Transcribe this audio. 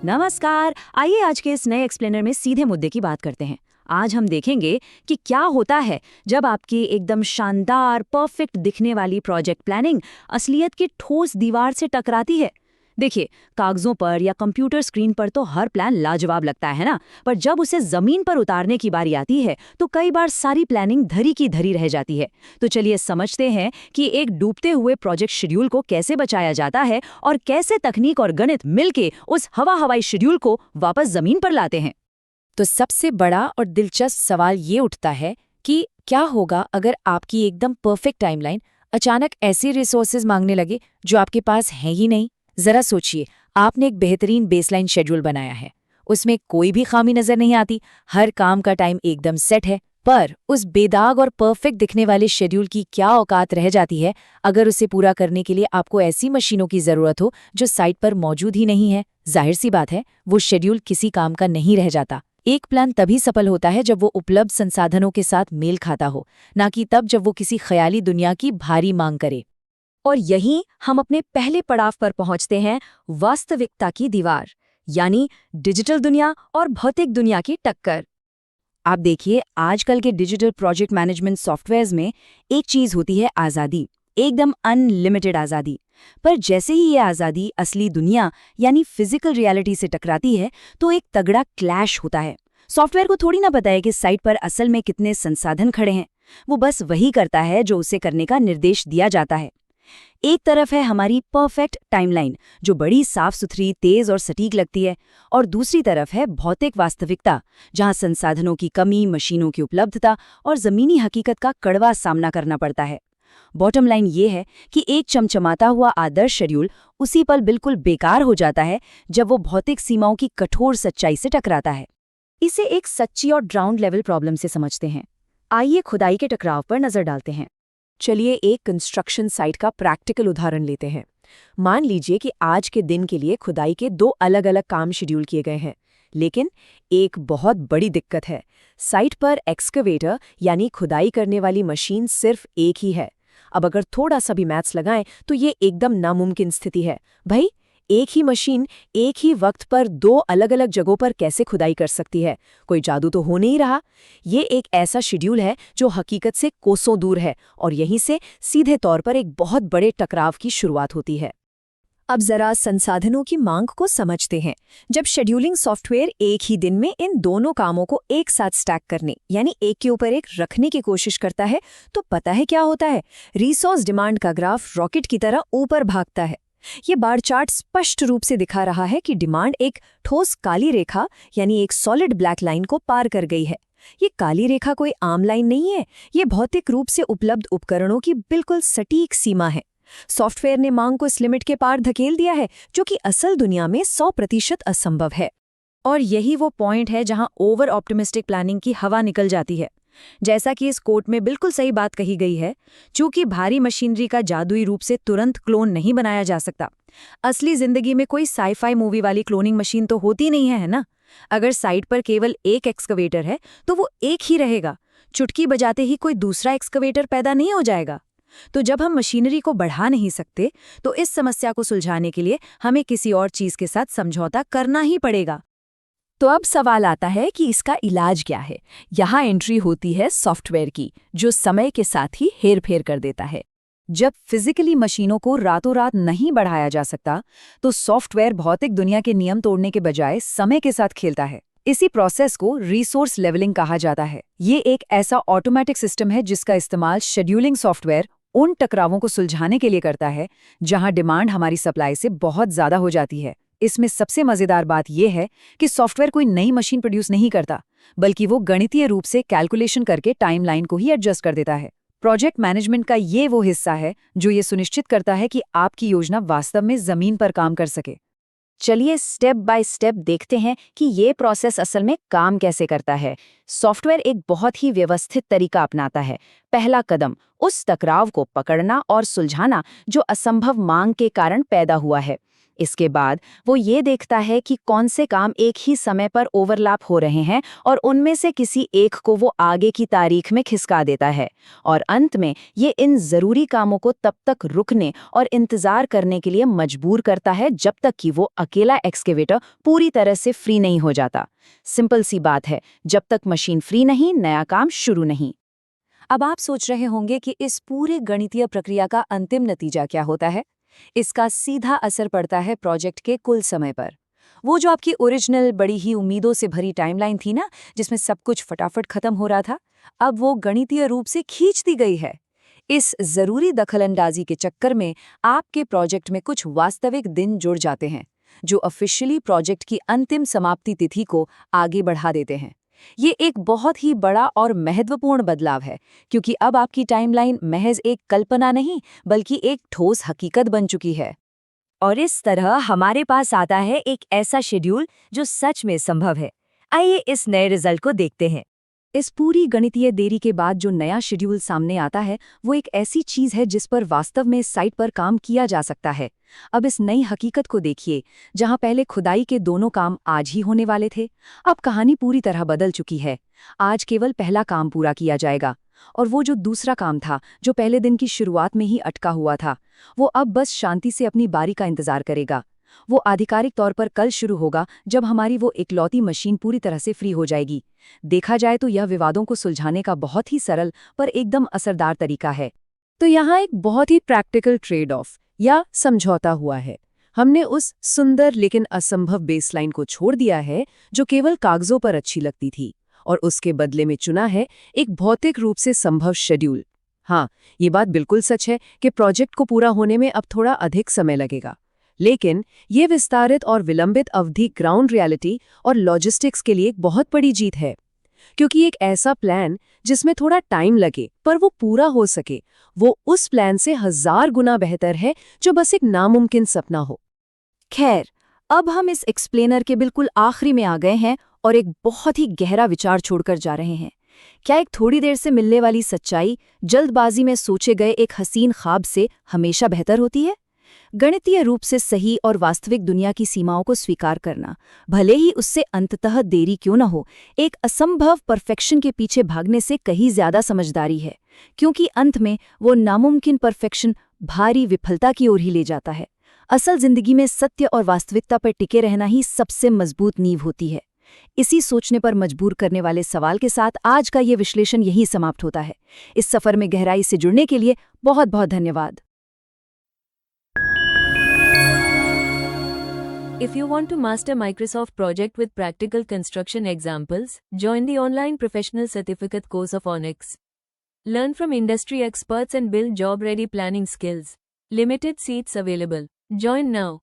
नमस्कार। आइए आज के इस नए एक्सप्लेनर में सीधे मुद्दे की बात करते हैं। आज हम देखेंगे कि क्या होता है जब आपकी एकदम शानदार परफेक्ट दिखने वाली प्रोजेक्ट प्लानिंग असलियत की ठोस दीवार से टकराती है। देखिए, कागजों पर या कंप्यूटर स्क्रीन पर तो हर प्लान लाजवाब लगता है ना, पर जब उसे जमीन पर उतारने की बारी आती है तो कई बार सारी प्लानिंग धरी की धरी रह जाती है। तो चलिए समझते हैं कि एक डूबते हुए प्रोजेक्ट शेड्यूल को कैसे बचाया जाता है और कैसे तकनीक और गणित मिलके उस हवाई शेड्यूल को वापस जमीन पर लाते हैं। तो सबसे बड़ा और दिलचस्प सवाल ये उठता है कि क्या होगा अगर आपकी एकदम परफेक्ट टाइमलाइन अचानक ऐसे रिसोर्सेज मांगने लगे जो आपके पास हैं ही नहीं। जरा सोचिए, आपने एक बेहतरीन बेसलाइन शेड्यूल बनाया है, उसमें कोई भी खामी नजर नहीं आती, हर काम का टाइम एकदम सेट है, पर उस बेदाग और परफेक्ट दिखने वाले शेड्यूल की क्या औकात रह जाती है अगर उसे पूरा करने के लिए आपको ऐसी मशीनों की जरूरत हो जो साइट पर मौजूद ही नहीं है। जाहिर सी बात है, वो शेड्यूल किसी काम का नहीं रह जाता। एक प्लान तभी सफल होता है जब वो उपलब्ध संसाधनों के साथ मेल खाता हो, ना कि तब जब वो किसी ख्याली दुनिया की भारी मांग करे। और यहीं हम अपने पहले पड़ाव पर पहुंचते हैं, वास्तविकता की दीवार, यानी डिजिटल दुनिया और भौतिक दुनिया की टक्कर। आप देखिए, आजकल के डिजिटल प्रोजेक्ट मैनेजमेंट सॉफ्टवेयर्स में एक चीज होती है आज़ादी, एकदम अनलिमिटेड आज़ादी। पर जैसे ही ये आज़ादी असली दुनिया यानी फिजिकल रियलिटी से टकराती है तो एक तगड़ा क्लैश होता है। सॉफ्टवेयर को थोड़ी ना पता है कि साइट पर असल में कितने संसाधन खड़े हैं, वो बस वही करता है जो उसे करने का निर्देश दिया जाता है। एक तरफ है हमारी परफेक्ट टाइमलाइन जो बड़ी साफ सुथरी, तेज और सटीक लगती है, और दूसरी तरफ है भौतिक वास्तविकता जहां संसाधनों की कमी, मशीनों की उपलब्धता और जमीनी हकीकत का कड़वा सामना करना पड़ता है। बॉटम लाइन ये है कि एक चमचमाता हुआ आदर्श शेड्यूल उसी पल बिल्कुल बेकार हो जाता है जब वो भौतिक सीमाओं की कठोर सच्चाई से टकराता है। इसे एक सच्ची और ग्राउंड लेवल प्रॉब्लम से समझते हैं। आइए खुदाई के टकराव पर नजर डालते हैं। चलिए एक कंस्ट्रक्शन साइट का प्रैक्टिकल उदाहरण लेते हैं। मान लीजिए कि आज के दिन के लिए खुदाई के 2 अलग-अलग काम शेड्यूल किए गए हैं, लेकिन एक बहुत बड़ी दिक्कत है। साइट पर एक्सकवेटर यानी खुदाई करने वाली मशीन सिर्फ एक ही है। अब अगर थोड़ा सा भी मैथ्स लगाएं तो ये एकदम नामुमकिन स्थिति है। भाई, एक ही मशीन एक ही वक्त पर 2 अलग-अलग जगहों पर कैसे खुदाई कर सकती है? कोई जादू तो हो नहीं रहा। ये एक ऐसा शेड्यूल है जो हकीकत से कोसों दूर है, और यहीं से सीधे तौर पर एक बहुत बड़े टकराव की शुरुआत होती है। अब जरा संसाधनों की मांग को समझते हैं। जब शेड्यूलिंग सॉफ्टवेयर एक ही दिन में इन दोनों कामों को एक साथ स्टैक करने यानी एक के ऊपर एक रखने की कोशिश करता है तो पता है क्या होता है? रिसोर्स डिमांड का ग्राफ रॉकेट की तरह ऊपर भागता है। ये बार चार्ट स्पष्ट रूप से दिखा रहा है कि डिमांड एक ठोस काली रेखा यानी एक सॉलिड ब्लैक लाइन को पार कर गई है। ये काली रेखा कोई आम लाइन नहीं है, ये भौतिक रूप से उपलब्ध उपकरणों की बिल्कुल सटीक सीमा है। सॉफ्टवेयर ने मांग को इस लिमिट के पार धकेल दिया है जो कि असल दुनिया में 100% असंभव है। और यही वो पॉइंट है जहां ओवर ऑप्टिमिस्टिक प्लानिंग की हवा निकल जाती है। जैसा कि इस कोट में बिल्कुल सही बात कही गई है, चूंकि भारी मशीनरी का जादुई रूप से तुरंत क्लोन नहीं बनाया जा सकता। असली जिंदगी में कोई साईफाई मूवी वाली क्लोनिंग मशीन तो होती नहीं है ना। अगर साइट पर केवल एक एक्सकवेटर है तो वो एक ही रहेगा, चुटकी बजाते ही कोई दूसरा एक्सकवेटर पैदा नहीं हो जाएगा। तो जब हम मशीनरी को बढ़ा नहीं सकते तो इस समस्या को सुलझाने के लिए हमें किसी और चीज के साथ समझौता करना ही पड़ेगा। तो अब सवाल आता है कि इसका इलाज क्या है। यहाँ एंट्री होती है सॉफ्टवेयर की, जो समय के साथ ही हेरफेर कर देता है। जब फिजिकली मशीनों को रातों रात नहीं बढ़ाया जा सकता तो सॉफ्टवेयर भौतिक दुनिया के नियम तोड़ने के बजाय समय के साथ खेलता है। इसी प्रोसेस को रिसोर्स लेवलिंग कहा जाता है। ये एक ऐसा ऑटोमेटिक सिस्टम है जिसका इस्तेमाल शेड्यूलिंग सॉफ्टवेयर उन टकरावों को सुलझाने के लिए करता है जहां डिमांड हमारी सप्लाई से बहुत ज्यादा हो जाती है। इसमें सबसे मजेदार बात यह है कि सॉफ्टवेयर कोई नई मशीन प्रोड्यूस नहीं करता, बल्कि वो गणितीय रूप से कैलकुलेशन करके टाइमलाइन को ही एडजस्ट कर देता है। प्रोजेक्ट मैनेजमेंट का ये वो हिस्सा है जो ये सुनिश्चित करता है कि आपकी योजना वास्तव में जमीन पर काम कर सके। चलिए स्टेप बाय स्टेप देखते हैं कि ये प्रोसेस असल में काम कैसे करता है। सॉफ्टवेयर एक बहुत ही व्यवस्थित तरीका अपनाता है। पहला कदम उस टकराव को पकड़ना और सुलझाना जो असंभव मांग के कारण पैदा हुआ है। इसके बाद वो ये देखता है कि कौन से काम एक ही समय पर ओवरलैप हो रहे हैं और उनमें से किसी एक को वो आगे की तारीख में खिसका देता है। और अंत में ये इन ज़रूरी कामों को तब तक रुकने और इंतज़ार करने के लिए मजबूर करता है जब तक कि वो अकेला एक्सकेवेटर पूरी तरह से फ्री नहीं हो जाता। सिंपल सी बात है, जब तक मशीन फ्री नहीं, नया काम शुरू नहीं। अब आप सोच रहे होंगे कि इस पूरे गणितीय प्रक्रिया का अंतिम नतीजा क्या होता है। इसका सीधा असर पड़ता है प्रोजेक्ट के कुल समय पर। वो जो आपकी ओरिजिनल बड़ी ही उम्मीदों से भरी टाइमलाइन थी ना, जिसमें सब कुछ फटाफट खत्म हो रहा था, अब वो गणितीय रूप से खींच दी गई है। इस जरूरी दखलंदाजी के चक्कर में आपके प्रोजेक्ट में कुछ वास्तविक दिन जुड़ जाते हैं, जो ऑफिशियली प्रोजेक्ट की अंतिम समाप्ति तिथि को आगे बढ़ा देते हैं। ये एक बहुत ही बड़ा और महत्वपूर्ण बदलाव है, क्योंकि अब आपकी टाइमलाइन महज एक कल्पना नहीं, बल्कि एक ठोस हकीकत बन चुकी है। और इस तरह हमारे पास आता है एक ऐसा शेड्यूल जो सच में संभव है। आइए इस नए रिजल्ट को देखते हैं। इस पूरी गणितीय देरी के बाद जो नया शेड्यूल सामने आता है, वो एक ऐसी चीज है जिस पर वास्तव में साइट पर काम किया जा सकता है। अब इस नई हकीकत को देखिए, जहां पहले खुदाई के दोनों काम आज ही होने वाले थे, अब कहानी पूरी तरह बदल चुकी है। आज केवल पहला काम पूरा किया जाएगा, और वो जो दूसरा काम था, जो पहले दिन की शुरुआत में ही अटका हुआ था, वो अब बस शांति से अपनी बारी का इंतजार करेगा। वो आधिकारिक तौर पर कल शुरू होगा, जब हमारी वो इकलौती मशीन पूरी तरह से फ्री हो जाएगी। देखा जाए तो यह विवादों को सुलझाने का बहुत ही सरल पर एकदम असरदार तरीका है। तो यहाँ एक बहुत ही प्रैक्टिकल ट्रेड ऑफ या समझौता हुआ है। हमने उस सुंदर लेकिन असंभव बेसलाइन को छोड़ दिया है जो केवल कागजों पर अच्छी लगती थी, और उसके बदले में चुना है एक भौतिक रूप से संभव शेड्यूल। हाँ, ये बात बिल्कुल सच है कि प्रोजेक्ट को पूरा होने में अब थोड़ा अधिक समय लगेगा, लेकिन ये विस्तारित और विलंबित अवधि ग्राउंड रियलिटी और लॉजिस्टिक्स के लिए एक बहुत बड़ी जीत है, क्योंकि एक ऐसा प्लान जिसमें थोड़ा टाइम लगे पर वो पूरा हो सके, वो उस प्लान से 1000 गुना बेहतर है जो बस एक नामुमकिन सपना हो। खैर, अब हम इस एक्सप्लेनर के बिल्कुल आखिरी में आ गए हैं और एक बहुत ही गहरा विचार छोड़कर जा रहे हैं। क्या एक थोड़ी देर से मिलने वाली सच्चाई जल्दबाजी में सोचे गए एक हसीन ख्वाब से हमेशा बेहतर होती है? गणितीय रूप से सही और वास्तविक दुनिया की सीमाओं को स्वीकार करना, भले ही उससे अंततः देरी क्यों न हो, एक असंभव परफेक्शन के पीछे भागने से कहीं ज्यादा समझदारी है, क्योंकि अंत में वो नामुमकिन परफेक्शन भारी विफलता की ओर ही ले जाता है। असल जिंदगी में सत्य और वास्तविकता पर टिके रहना ही सबसे मजबूत नींव होती है। इसी सोचने पर मजबूर करने वाले सवाल के साथ आज का ये विश्लेषण यही समाप्त होता है। इस सफर में गहराई से जुड़ने के लिए बहुत बहुत धन्यवाद। If you want to master Microsoft Project with practical construction examples, join the online professional certificate course of Onyx. Learn from industry experts and build job-ready planning skills. Limited seats available. Join now.